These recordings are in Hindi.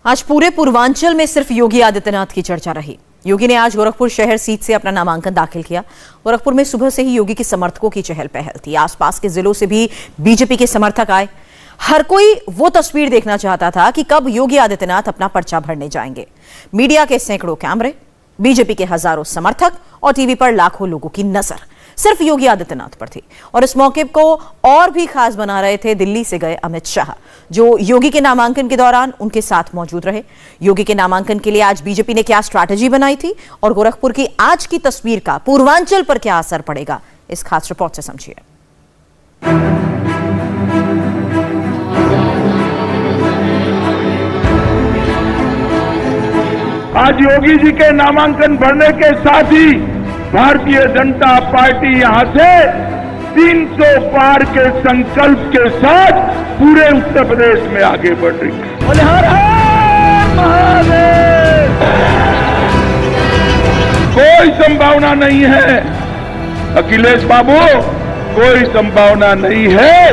आज पूरे पूर्वांचल में सिर्फ योगी आदित्यनाथ की चर्चा रही। योगी ने आज गोरखपुर शहर सीट से अपना नामांकन दाखिल किया। गोरखपुर में सुबह से ही योगी के समर्थकों की चहल पहल थी। आसपास के जिलों से भी बीजेपी के समर्थक आए। हर कोई वो तस्वीर देखना चाहता था कि कब योगी आदित्यनाथ अपना पर्चा भरने जाएंगे। मीडिया के सैकड़ों कैमरे, बीजेपी के हजारों समर्थक और टीवी पर लाखों लोगों की नजर सिर्फ योगी आदित्यनाथ पर थी। और इस मौके को और भी खास बना रहे थे दिल्ली से गए अमित शाह, जो योगी के नामांकन के दौरान उनके साथ मौजूद रहे। योगी के नामांकन के लिए आज बीजेपी ने क्या स्ट्रैटेजी बनाई थी और गोरखपुर की आज की तस्वीर का पूर्वांचल पर क्या असर पड़ेगा, इस खास रिपोर्ट से समझिए। आज योगी जी के नामांकन भरने के साथ ही भारतीय जनता पार्टी यहां से 300 पार के संकल्प के साथ पूरे उत्तर प्रदेश में आगे बढ़ रही है। बोले हर हर महादेव। कोई संभावना नहीं है अखिलेश बाबू, कोई संभावना नहीं है।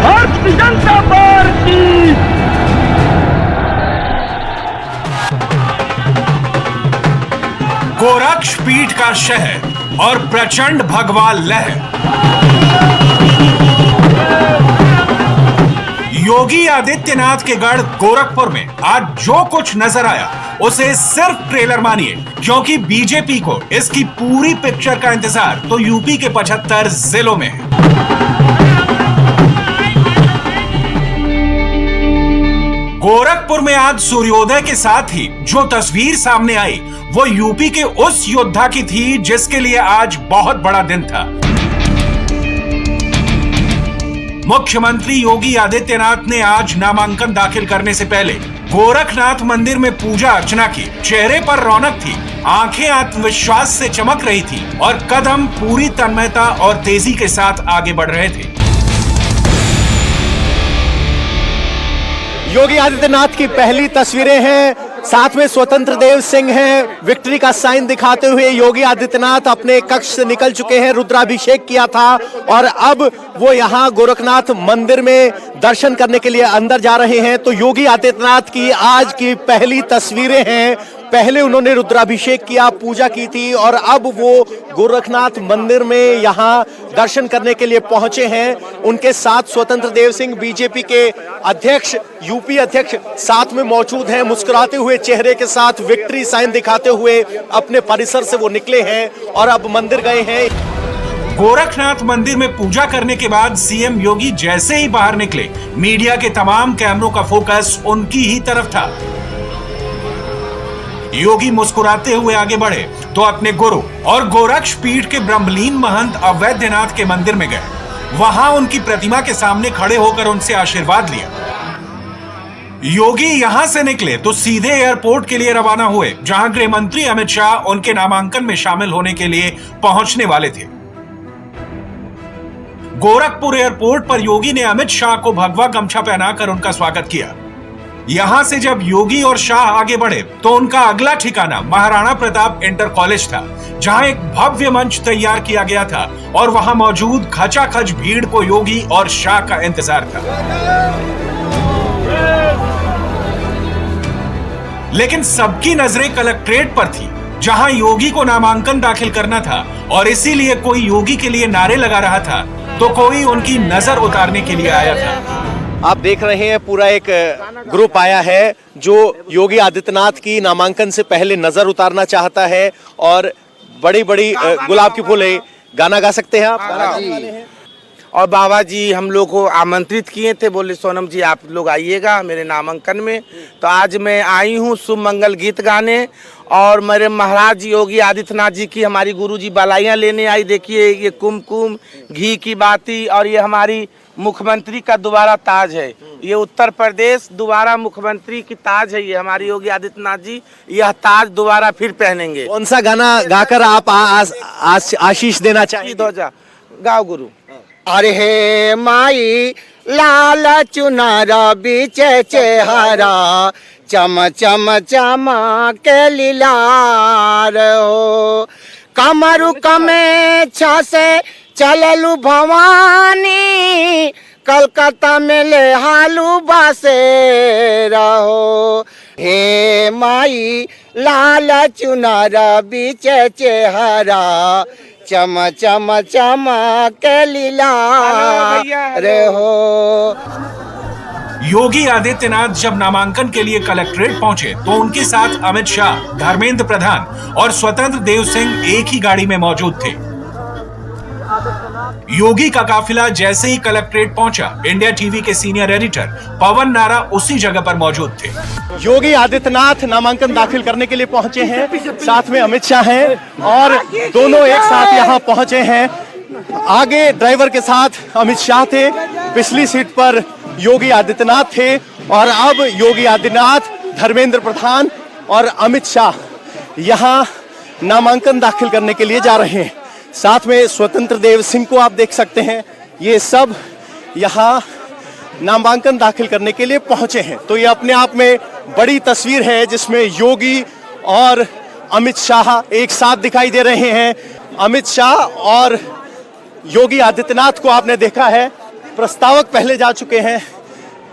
भारतीय जनता पार्टी गोरक्षपीठ का शहर और प्रचंड भगवा लहर। योगी आदित्यनाथ के गढ़ गोरखपुर में आज जो कुछ नजर आया उसे सिर्फ ट्रेलर मानिए, क्योंकि बीजेपी को इसकी पूरी पिक्चर का इंतजार तो यूपी के 75 जिलों में है। गोरखपुर में आज सूर्योदय के साथ ही जो तस्वीर सामने आई वो यूपी के उस योद्धा की थी जिसके लिए आज बहुत बड़ा दिन था। मुख्यमंत्री योगी आदित्यनाथ ने आज नामांकन दाखिल करने से पहले गोरखनाथ मंदिर में पूजा अर्चना की। चेहरे पर रौनक थी, आंखें आत्मविश्वास से चमक रही थी और कदम पूरी तन्मयता और तेजी के साथ आगे बढ़ रहे थे। योगी आदित्यनाथ की पहली तस्वीरें हैं, साथ में स्वतंत्र देव सिंह हैं। विक्ट्री का साइन दिखाते हुए योगी आदित्यनाथ अपने कक्ष से निकल चुके हैं। रुद्राभिषेक किया था और अब वो यहाँ गोरखनाथ मंदिर में दर्शन करने के लिए अंदर जा रहे हैं। तो योगी आदित्यनाथ की आज की पहली तस्वीरें हैं। पहले उन्होंने रुद्राभिषेक किया, पूजा की थी और अब वो गोरखनाथ मंदिर में यहाँ दर्शन करने के लिए पहुंचे हैं। उनके साथ स्वतंत्र देव सिंह बीजेपी के अध्यक्ष, यूपी अध्यक्ष साथ में मौजूद हैं। मुस्कुराते हुए चेहरे के साथ विक्ट्री साइन दिखाते हुए अपने परिसर से वो निकले हैं और अब मंदिर गए हैं। गोरखनाथ मंदिर में पूजा करने के बाद सीएम योगी जैसे ही बाहर निकले, मीडिया के तमाम कैमरों का फोकस उनकी ही तरफ था। योगी मुस्कुराते हुए आगे बढ़े तो अपने गुरु और गोरक्षपीठ के ब्रह्मलीन महंत अवैधनाथ के मंदिर में गए। वहां उनकी प्रतिमा के सामने खड़े होकर उनसे आशीर्वाद लिया। योगी यहां से निकले तो सीधे एयरपोर्ट के लिए रवाना हुए, जहां गृह मंत्री अमित शाह उनके नामांकन में शामिल होने के लिए पहुंचने वाले थे। गोरखपुर एयरपोर्ट पर योगी ने अमित शाह को भगवा गमछा पहनाकर उनका स्वागत किया। यहां से जब योगी और शाह आगे बढ़े तो उनका अगला ठिकाना महाराणा प्रताप इंटर कॉलेज था, जहां एक भव्य मंच तैयार किया गया था और वहां मौजूद खचाखच भीड़ को योगी और शाह का इंतजार था। लेकिन सबकी नजरें कलेक्ट्रेट पर थी, जहां योगी को नामांकन दाखिल करना था और इसीलिए कोई योगी के लिए नारे लगा रहा था तो कोई उनकी नजर उतारने के लिए आया था। आप देख रहे हैं पूरा एक ग्रुप आया है जो योगी आदित्यनाथ की नामांकन से पहले नजर उतारना चाहता है और बड़ी बड़ी गुलाब की फूल है। गाना गा सकते हैं आप? और बाबा जी हम लोग को आमंत्रित किए थे, बोले सोनम जी आप लोग आइएगा मेरे नामांकन में। तो आज मैं आई हूँ शुभ मंगल गीत गाने और मेरे महाराज योगी आदित्यनाथ जी की हमारी गुरुजी बधाइयाँ लेने आई। देखिए ये कुमकुम घी की बाती और ये हमारी मुख्यमंत्री का दोबारा ताज है। ये उत्तर प्रदेश दोबारा मुख्यमंत्री की ताज है। ये हमारी योगी आदित्यनाथ जी यह ताज दोबारा फिर पहनेंगे। कौन सा गाना गाकर आप आशीष देना चाहिए? गाओ गुरु। अरे हे माई लाल चुनारा बीच चेहरा चम चम चमा के लीलार हो कमरु कमे छा से चललु भवानी कलकत्ता में ले हालू बासे रहो। हे माई लाल चुनर बीचे चेहरा चम चम के लीला रे हो। योगी आदित्यनाथ जब नामांकन के लिए कलेक्ट्रेट पहुंचे तो उनके साथ अमित शाह, धर्मेंद्र प्रधान और स्वतंत्र देव सिंह एक ही गाड़ी में मौजूद थे। योगी का काफिला जैसे ही कलेक्ट्रेट पहुंचा, इंडिया टीवी के सीनियर एडिटर पवन नारा उसी जगह पर मौजूद थे। योगी आदित्यनाथ नामांकन दाखिल करने के लिए पहुंचे हैं, साथ में अमित शाह हैं और दोनों एक साथ यहां पहुंचे हैं। आगे ड्राइवर के साथ अमित शाह थे, पिछली सीट पर योगी आदित्यनाथ थे और अब योगी आदित्यनाथ, धर्मेंद्र प्रधान और अमित शाह यहां नामांकन दाखिल करने के लिए जा रहे हैं। साथ में स्वतंत्र देव सिंह को आप देख सकते हैं, ये सब यहां नामांकन दाखिल करने के लिए पहुंचे हैं। तो ये अपने आप में बड़ी तस्वीर है जिसमें योगी और अमित शाह एक साथ दिखाई दे रहे हैं। अमित शाह और योगी आदित्यनाथ को आपने देखा है, प्रस्तावक पहले जा चुके हैं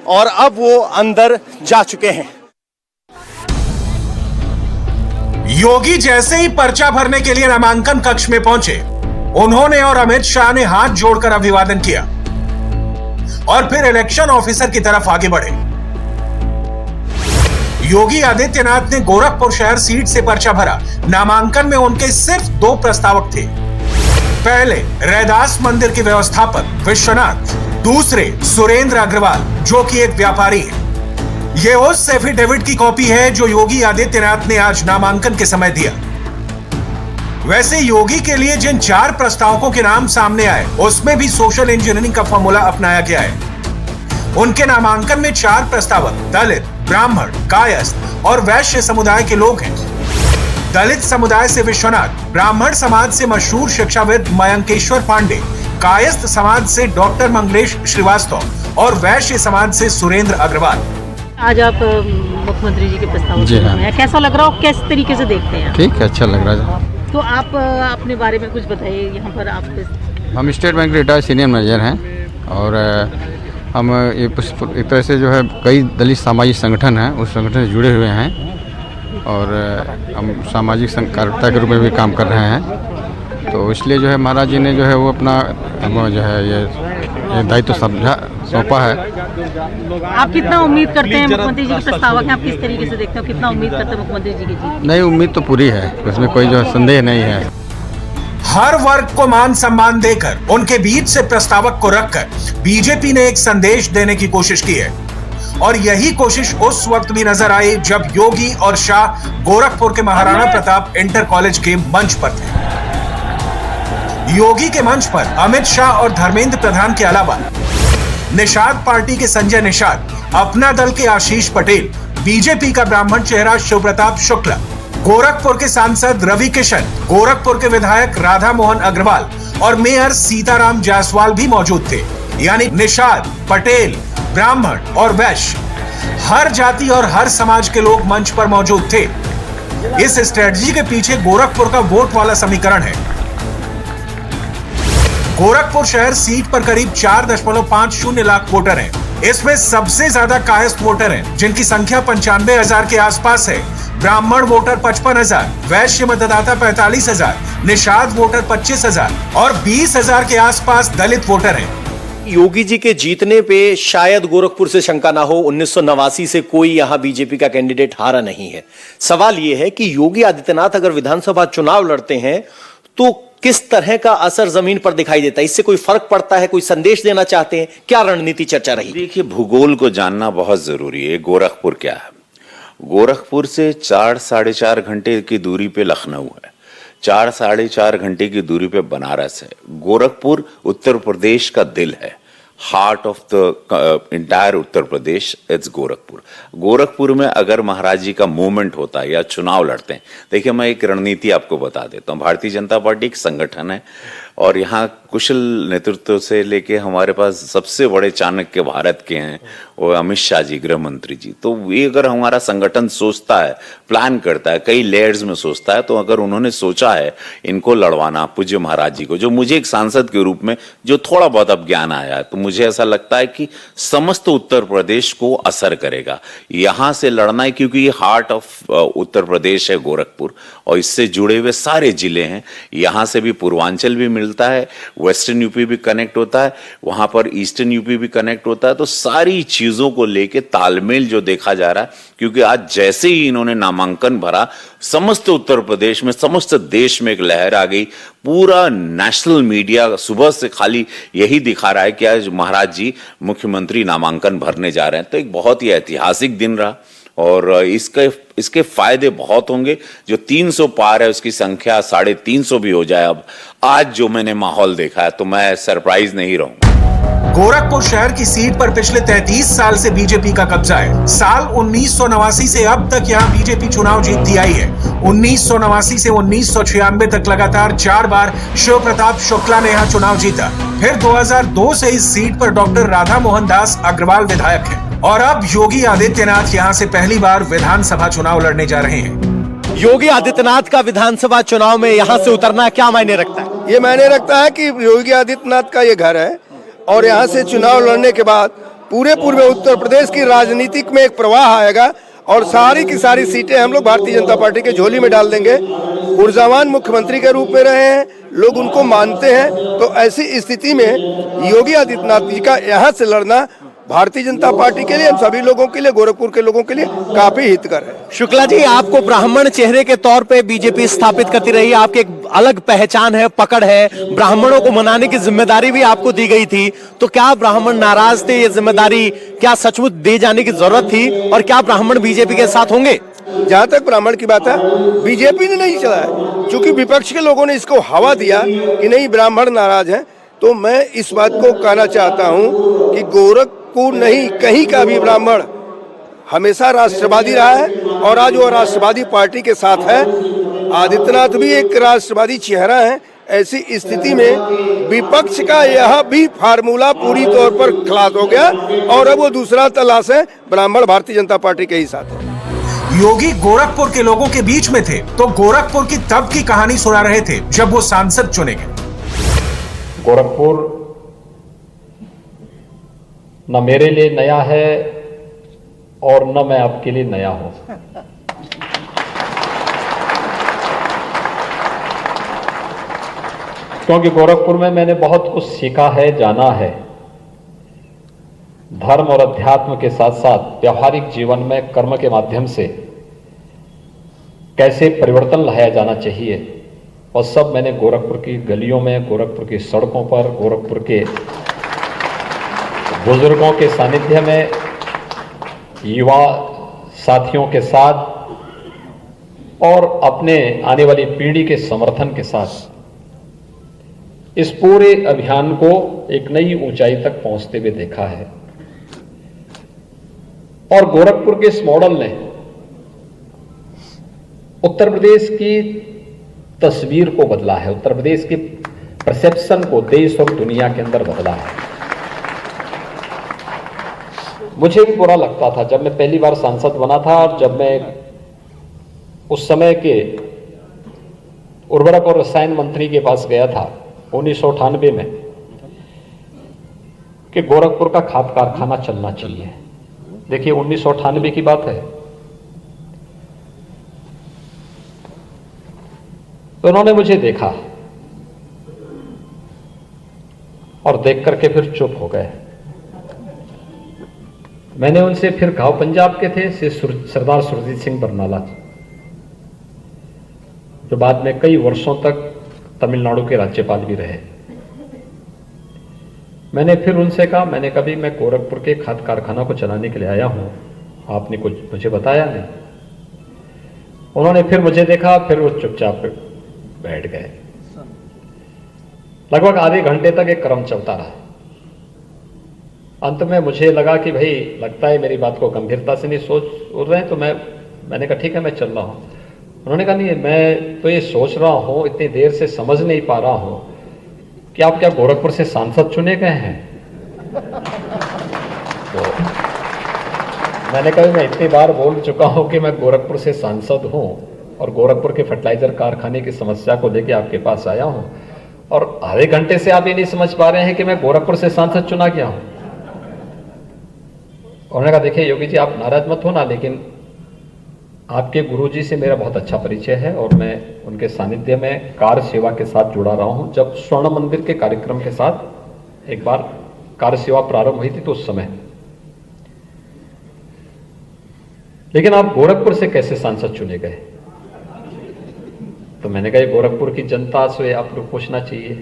और अब वो अंदर जा चुके हैं। योगी जैसे ही पर्चा भरने के लिए नामांकन कक्ष में पहुंचे, उन्होंने और अमित शाह ने हाथ जोड़कर अभिवादन किया और फिर इलेक्शन ऑफिसर की तरफ आगे बढ़े। योगी आदित्यनाथ ने गोरखपुर शहर सीट से पर्चा भरा। नामांकन में उनके सिर्फ 2 प्रस्तावक थे। पहले रैदास मंदिर के व्यवस्थापक विश्वनाथ, दूसरे सुरेंद्र अग्रवाल जो कि एक व्यापारी है। ये उस एफिडेविट की कॉपी है जो योगी आदित्यनाथ ने आज नामांकन के समय दिया। वैसे योगी के लिए जिन 4 प्रस्तावकों के नाम सामने आए, उसमें भी सोशल इंजीनियरिंग का फॉर्मूला अपनाया गया है। उनके नामांकन में 4 प्रस्तावक दलित, ब्राह्मण, कायस्थ और वैश्य समुदाय के लोग हैं। दलित समुदाय से विश्वनाथ, ब्राह्मण समाज से मशहूर शिक्षाविद मयंकेश्वर पांडे, कायस्थ समाज से डॉक्टर मंगलेश श्रीवास्तव और वैश्य समाज से सुरेंद्र अग्रवाल। आज आप मुख्यमंत्री जी के प्रस्ताव जी हाँ। हैं, कैसा लग रहा हो, किस तरीके से देखते हैं? ठीक है, अच्छा लग रहा है। तो आप अपने बारे में कुछ बताइए। यहाँ पर आप हम state bank retired senior manager हैं और हम एक तरह से जो है कई दलित सामाजिक संगठन हैं, उस संगठन से जुड़े हुए हैं और हम सामाजिक कार्यकर्ता के रूप में भी काम कर रहे हैं। तो इसलिए जो है महाराज जी ने जो है वो अपना जो है ये दायित्व सौंपा है। आप कितना उम्मीद करते हैं मुख्यमंत्री जी के प्रस्तावक हैं, आप किस तरीके से देखते हो, कितना उम्मीद करते हैं मुख्यमंत्री जी की जीत? नहीं, उम्मीद तो पूरी है, उसमें कोई जो है संदेह नहीं है। हर वर्ग को मान सम्मान देकर उनके बीच से प्रस्तावक को रखकर बीजेपी ने एक संदेश देने की कोशिश की है और यही कोशिश उस वक्त भी नजर आई जब योगी और शाह गोरखपुर के महाराणा प्रताप इंटर कॉलेज के मंच पर थे। योगी के मंच पर अमित शाह और धर्मेंद्र प्रधान के अलावा निषाद पार्टी के संजय निषाद, अपना दल के आशीष पटेल, बीजेपी का ब्राह्मण चेहरा शिव प्रताप शुक्ला, गोरखपुर के सांसद रवि किशन, गोरखपुर के विधायक राधा मोहन अग्रवाल और मेयर सीताराम जायसवाल भी मौजूद थे। यानी निषाद, पटेल, ब्राह्मण और वैश्य, हर जाति और हर समाज के लोग मंच पर मौजूद थे। इस स्ट्रेटजी के पीछे गोरखपुर का वोट वाला समीकरण है। गोरखपुर शहर सीट पर करीब 4.50 लाख वोटर हैं। इसमें सबसे ज्यादा कायस्थ वोटर हैं, जिनकी संख्या 95,000 के आसपास है। ब्राह्मण वोटर 55,000, वैश्य मतदाता 45,000, निषाद वोटर 25,000 और 20,000 के आसपास दलित वोटर हैं। योगी जी के जीतने पे शायद गोरखपुर से शंका ना हो, 1989 से कोई यहां बीजेपी का कैंडिडेट हारा नहीं है। सवाल यह है कि योगी आदित्यनाथ अगर विधानसभा चुनाव लड़ते हैं तो किस तरह का असर जमीन पर दिखाई देता है, इससे कोई फर्क पड़ता है, कोई संदेश देना चाहते हैं, क्या रणनीति चर्चा रही? देखिए, भूगोल को जानना बहुत जरूरी है। गोरखपुर क्या है? गोरखपुर से 4-4.5 घंटे की दूरी पे लखनऊ है, 4-4.5 घंटे की दूरी पे बनारस है। गोरखपुर उत्तर प्रदेश का दिल है, heart of the entire Uttar Pradesh it's Gorakhpur. Gorakhpur में अगर महाराज जी का मूवमेंट होता है या चुनाव लड़ते हैं, देखिए मैं एक रणनीति आपको बता देता हूँ। भारतीय जनता पार्टी एक संगठन है, और यहाँ कुशल नेतृत्व से लेके हमारे पास सबसे बड़े चाणक्य भारत के हैं वो अमित शाह जी, गृह मंत्री जी। तो ये अगर हमारा संगठन सोचता है, प्लान करता है, कई लेयर्स में सोचता है, तो अगर उन्होंने सोचा है इनको लड़वाना पूज्य महाराज जी को, जो मुझे एक सांसद के रूप में जो थोड़ा बहुत अब ज्ञान आया है, तो मुझे ऐसा लगता है कि समस्त उत्तर प्रदेश को असर करेगा यहां से लड़ना है, क्योंकि ये हार्ट ऑफ उत्तर प्रदेश है गोरखपुर, और इससे जुड़े हुए सारे जिले हैं। यहां से भी पूर्वांचल भी मिलता है, वेस्टर्न यूपी भी कनेक्ट होता है, वहां पर ईस्टर्न यूपी भी कनेक्ट होता है। तो सारी चीजों को लेके तालमेल जो देखा जा रहा है, क्योंकि आज जैसे ही इन्होंने नामांकन भरा, समस्त उत्तर प्रदेश में, समस्त देश में एक लहर आ गई। पूरा नेशनल मीडिया सुबह से खाली यही दिखा रहा है कि आज महाराज जी मुख्यमंत्री नामांकन भरने जा रहे हैं। तो एक बहुत ही ऐतिहासिक दिन रहा, और इसके फायदे बहुत होंगे। जो 300 पार है उसकी संख्या 350 भी हो जाए। अब आज जो मैंने माहौल देखा है तो मैं सरप्राइज नहीं रहूंगा। गोरखपुर शहर की सीट पर पिछले 33 साल से बीजेपी का कब्जा है। साल 1989 से अब तक यहां बीजेपी चुनाव जीतती आई है। 1989 से 1996 तक लगातार 4 बार शिव प्रताप शुक्ला ने यहां चुनाव जीता। फिर 2002 से इस सीट पर डॉक्टर राधा मोहन दास अग्रवाल विधायक है, और अब योगी आदित्यनाथ यहां से पहली बार विधानसभा चुनाव लड़ने जा रहे हैं। योगी आदित्यनाथ का विधानसभा चुनाव में यहां से उतरना क्या मायने रखता है? ये मायने रखता है कि योगी आदित्यनाथ का ये घर है, और यहाँ से चुनाव लड़ने के बाद पूरे पूर्व उत्तर प्रदेश की राजनीतिक में एक प्रवाह आएगा, और सारी की सारी सीटें हम लोग भारतीय जनता पार्टी के झोली में डाल देंगे। ऊर्जावान मुख्यमंत्री के रूप में रहे हैं, लोग उनको मानते हैं, तो ऐसी स्थिति में योगी आदित्यनाथ जी का यहाँ से लड़ना भारतीय जनता पार्टी के लिए, हम सभी लोगों के लिए, गोरखपुर के लोगों के लिए काफी हितकर है। शुक्ला जी, आपको ब्राह्मण चेहरे के तौर पे बीजेपी स्थापित करती रही है, आपकी एक अलग पहचान है, पकड़ है, ब्राह्मणों को मनाने की जिम्मेदारी भी आपको दी गई थी। तो क्या ब्राह्मण नाराज थे? ये जिम्मेदारी क्या सचमुच दे जाने की जरूरत थी, और क्या ब्राह्मण बीजेपी के साथ होंगे? जहाँ तक ब्राह्मण की बात है, बीजेपी ने नहीं चलाया, क्योंकि विपक्ष के लोगों ने इसको हवा दिया कि नहीं ब्राह्मण नाराज हैं। तो मैं इस बात को कहना चाहता हूँ कि गोरखपुर नहीं, कहीं का भी ब्राह्मण हमेशा राष्ट्रवादी रहा है, और आज वो राष्ट्रवादी पार्टी के साथ है। आदित्यनाथ भी एक राष्ट्रवादी चेहरा है। ऐसी स्थिति में विपक्ष का यह भी फार्मूला पूरी तौर पर खलास हो गया, और अब वो दूसरा तलाश है, ब्राह्मण भारतीय जनता पार्टी के ही साथ है। योगी गोरखपुर के लोगों के बीच में थे, तो गोरखपुर की तब की कहानी सुना रहे थे जब वो सांसद चुने गए। गोरखपुर न मेरे लिए नया है और न मैं आपके लिए नया हूं। क्योंकि गोरखपुर में मैंने बहुत कुछ सीखा है, जाना है। धर्म और अध्यात्म के साथ साथ व्यवहारिक जीवन में कर्म के माध्यम से कैसे परिवर्तन लाया जाना चाहिए, और सब मैंने गोरखपुर की गलियों में, गोरखपुर की सड़कों पर, गोरखपुर के बुजुर्गों के सानिध्य में, युवा साथियों के साथ और अपने आने वाली पीढ़ी के समर्थन के साथ इस पूरे अभियान को एक नई ऊंचाई तक पहुंचते हुए देखा है। और गोरखपुर के इस मॉडल ने उत्तर प्रदेश की तस्वीर को बदला है, उत्तर प्रदेश की परसेप्शन को देश और दुनिया के अंदर बदला है। मुझे भी बुरा लगता था जब मैं पहली बार सांसद बना था, और जब मैं उस समय के उर्वरक और रसायन मंत्री के पास गया था 1998 में कि गोरखपुर का खाद कारखाना चलना चाहिए। देखिए 1998 की बात है। तो उन्होंने मुझे देखा और देख करके फिर चुप हो गए। मैंने उनसे फिर गांव पंजाब के थे सरदार सुरजीत सिंह बरनाला, जो बाद में कई वर्षों तक तमिलनाडु के राज्यपाल भी रहे। मैंने फिर उनसे कहा, मैंने कभी मैं गोरखपुर के खाद कारखाना को चलाने के लिए आया हूं, आपने कुछ मुझे बताया नहीं। उन्होंने फिर मुझे देखा, फिर वो चुपचाप बैठ गए। लगभग आधे घंटे तक एक क्रम चलता रहा। अंत में मुझे लगा कि भाई लगता है मेरी बात को गंभीरता से नहीं सोच रहे हैं, तो मैंने कहा ठीक है मैं चल रहा हूं। उन्होंने कहा नहीं, मैं तो ये सोच रहा हूं, इतनी देर से समझ नहीं पा रहा हूं कि आप क्या गोरखपुर से सांसद चुने गए हैं? तो मैंने कहा मैं इतनी बार बोल चुका हूं कि मैं गोरखपुर से सांसद हूं और गोरखपुर के फर्टिलाइजर कारखाने की समस्या को लेकर आपके पास आया हूं, और आधे घंटे से आप ये नहीं समझ पा रहे हैं कि मैं गोरखपुर से सांसद चुना गया हूं। उन्होंने कहा देखिए योगी जी, आप नाराज मत होना, लेकिन आपके गुरुजी से मेरा बहुत अच्छा परिचय है और मैं उनके सानिध्य में कार्य सेवा के साथ जुड़ा रहा हूं। जब स्वर्ण मंदिर के कार्यक्रम के साथ एक बार कार्य सेवा प्रारंभ हुई थी तो उस समय, लेकिन आप गोरखपुर से कैसे सांसद चुने गए? तो मैंने कहा गोरखपुर की जनता से आपको पूछना चाहिए।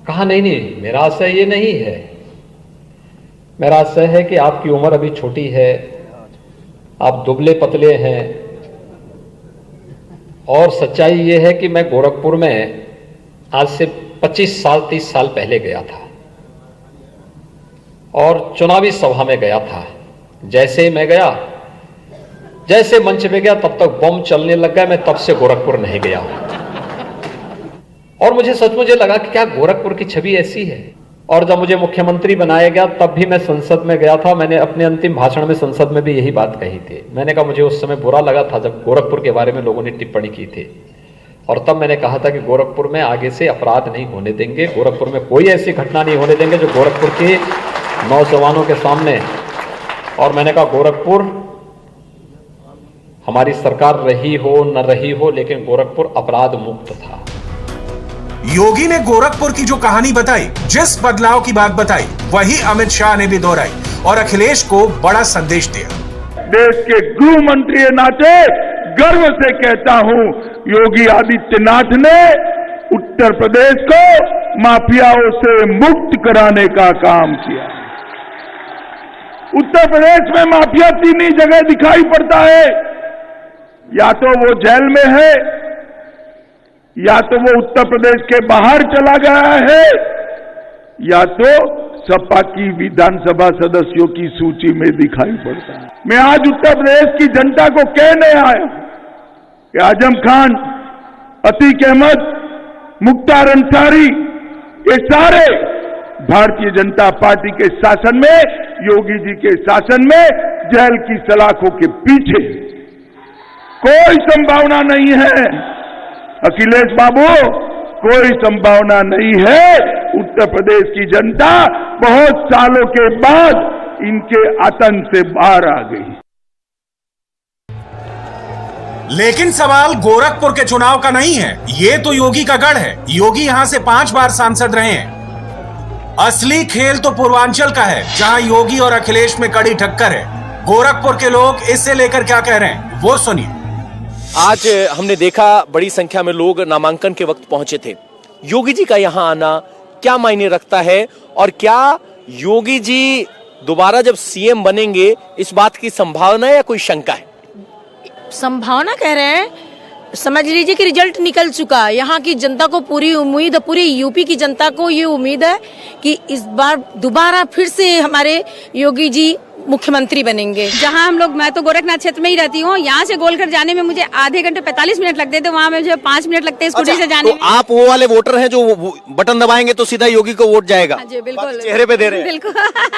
कहा नहीं, मेरा आशय ये नहीं है, मेरा आशय है कि आपकी उम्र अभी छोटी है, आप दुबले पतले हैं, और सच्चाई ये है कि मैं गोरखपुर में आज से 25 साल 30 साल पहले गया था और चुनावी सभा में गया था। जैसे ही मैं गया, जैसे मंच पे गया तब तक बम चलने लग गया, मैं तब से गोरखपुर नहीं गया। और मुझे सचमुच लगा कि क्या गोरखपुर की छवि ऐसी है। और जब मुझे मुख्यमंत्री बनाया गया तब भी मैं संसद में गया था, मैंने अपने अंतिम भाषण में संसद में भी यही बात कही थी। मैंने कहा मुझे उस समय बुरा लगा था जब गोरखपुर के बारे में लोगों ने टिप्पणी की थी, और तब मैंने कहा था कि गोरखपुर में आगे से अपराध नहीं होने देंगे, गोरखपुर में कोई ऐसी घटना नहीं होने देंगे जो गोरखपुर के नौजवानों के सामने। और मैंने कहा गोरखपुर हमारी सरकार रही हो न रही हो, लेकिन गोरखपुर अपराध मुक्त था। योगी ने गोरखपुर की जो कहानी बताई, जिस बदलाव की बात बताई, वही अमित शाह ने भी दोहराई और अखिलेश को बड़ा संदेश दिया। देश के गृह मंत्री के नाते गर्व से कहता हूं, योगी आदित्यनाथ ने उत्तर प्रदेश को माफियाओं से मुक्त कराने का काम किया। उत्तर प्रदेश में माफिया तीन ही जगह दिखाई पड़ता है, या तो वो जेल में है, या तो वो उत्तर प्रदेश के बाहर चला गया है, या तो सपा की विधानसभा सदस्यों की सूची में दिखाई पड़ता है। मैं आज उत्तर प्रदेश की जनता को कहने आया कि आजम खान, अतीक अहमद, मुख्तार अंसारी, ये सारे भारतीय जनता पार्टी के शासन में, योगी जी के शासन में जेल की सलाखों के पीछे। कोई संभावना नहीं है अखिलेश बाबू, कोई संभावना नहीं है। उत्तर प्रदेश की जनता बहुत सालों के बाद इनके आतंक से बाहर आ गई। लेकिन सवाल गोरखपुर के चुनाव का नहीं है, ये तो योगी का गढ़ है। योगी यहां से 5 बार सांसद रहे हैं। असली खेल तो पूर्वांचल का है, जहां योगी और अखिलेश में कड़ी टक्कर है। गोरखपुर के लोग इससे लेकर क्या कह रहे हैं, वो सुनिए। आज हमने देखा बड़ी संख्या में लोग नामांकन के वक्त पहुंचे थे। योगी जी का यहां आना क्या मायने रखता है, और क्या योगी जी दोबारा जब सीएम बनेंगे इस बात की संभावना है या कोई शंका है? संभावना कह रहे हैं, समझ लीजिए कि रिजल्ट निकल चुका है। यहाँ की जनता को पूरी उम्मीद है, पूरी यूपी की जनता को ये उम्मीद है कि इस बार दोबारा फिर से हमारे योगी जी मुख्यमंत्री बनेंगे। जहाँ हम लोग, मैं तो गोरखनाथ क्षेत्र में ही रहती हूँ, यहाँ से गोलघर जाने में मुझे आधे घंटे 45 मिनट लगते थे, वहाँ मुझे 5 मिनट लगते हैं स्कूटी से जाने तो में। आप वो वाले वोटर हैं जो बटन दबाएंगे तो सीधा योगी को वोट जाएगा? जी बिल्कुल, चेहरे पे दे रहे हैं। बिल्कुल।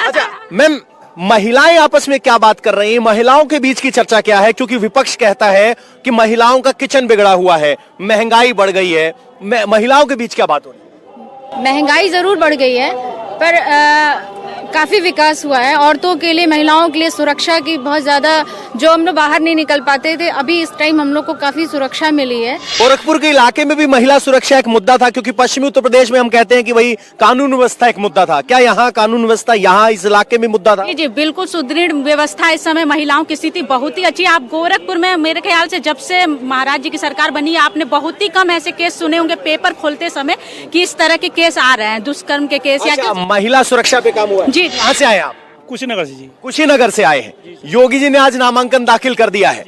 अच्छा मैम, महिलाएं आपस में क्या बात कर रही हैं? महिलाओं के बीच की चर्चा क्या है? क्योंकि विपक्ष कहता है कि महिलाओं का किचन बिगड़ा हुआ है, महंगाई बढ़ गई है। महिलाओं के बीच क्या बात हो रही है? महंगाई जरूर बढ़ गई है, पर काफी विकास हुआ है। औरतों के लिए, महिलाओं के लिए सुरक्षा की बहुत ज्यादा, जो हम लोग बाहर नहीं निकल पाते थे, अभी इस टाइम हम लोग को काफी सुरक्षा मिली है। गोरखपुर के इलाके में भी महिला सुरक्षा एक मुद्दा था, क्योंकि पश्चिमी उत्तर प्रदेश में हम कहते हैं कि वही कानून व्यवस्था एक मुद्दा था। क्या यहाँ कानून व्यवस्था यहाँ इस इलाके में मुद्दा था? जी बिल्कुल, सुदृढ़ व्यवस्था इस समय, महिलाओं की स्थिति बहुत ही अच्छी है। आप गोरखपुर में मेरे ख्याल से जब से महाराज जी की सरकार बनी है, आपने बहुत ही कम ऐसे केस सुने होंगे पेपर खोलते समय कि इस तरह के केस आ रहे हैं, दुष्कर्म के केस। या महिला सुरक्षा पे काम हुआ है। जी, कहाँ से आए आप? कुशीनगर से जी। कुशीनगर से आए हैं। योगी जी ने आज नामांकन दाखिल कर दिया है।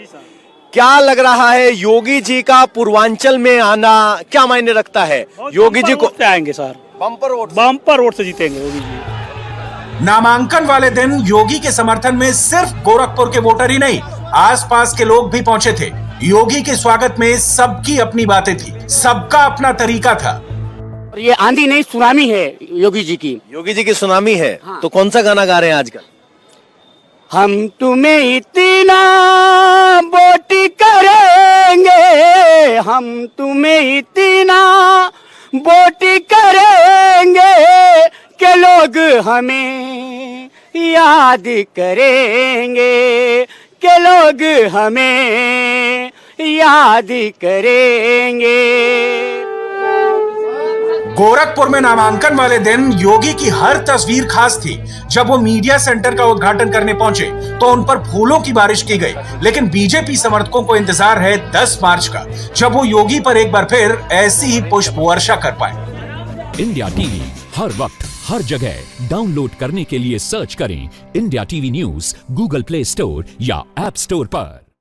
क्या लग रहा है योगी जी का पूर्वांचल में आना क्या मायने रखता है? योगी जी को आएंगे सर, बम्पर वोट से जीतेंगे योगी जी। नामांकन वाले दिन योगी के समर्थन में सिर्फ गोरखपुर के वोटर ही नहीं, आसपास के लोग भी पहुंचे थे। योगी के स्वागत में सबकी अपनी बातें थी, सबका अपना तरीका था। और ये आंधी नहीं सुनामी है योगी जी की। योगी जी की सुनामी है। तो कौन सा गाना गा रहे हैं आजकल? हम तुम्हें इतना बोटी करेंगे, हम तुम्हें इतना बोटी करेंगे कि लोग हमें याद करेंगे, कि लोग हमें याद करेंगे। गोरखपुर में नामांकन वाले दिन योगी की हर तस्वीर खास थी। जब वो मीडिया सेंटर का उद्घाटन करने पहुंचे तो उन पर फूलों की बारिश की गई, लेकिन बीजेपी समर्थकों को इंतजार है 10 मार्च का, जब वो योगी पर एक बार फिर ऐसी ही पुष्प वर्षा कर पाए। इंडिया टीवी हर वक्त हर जगह डाउनलोड करने के लिए सर्च करें India TV news Google play store या ऐप स्टोर पर।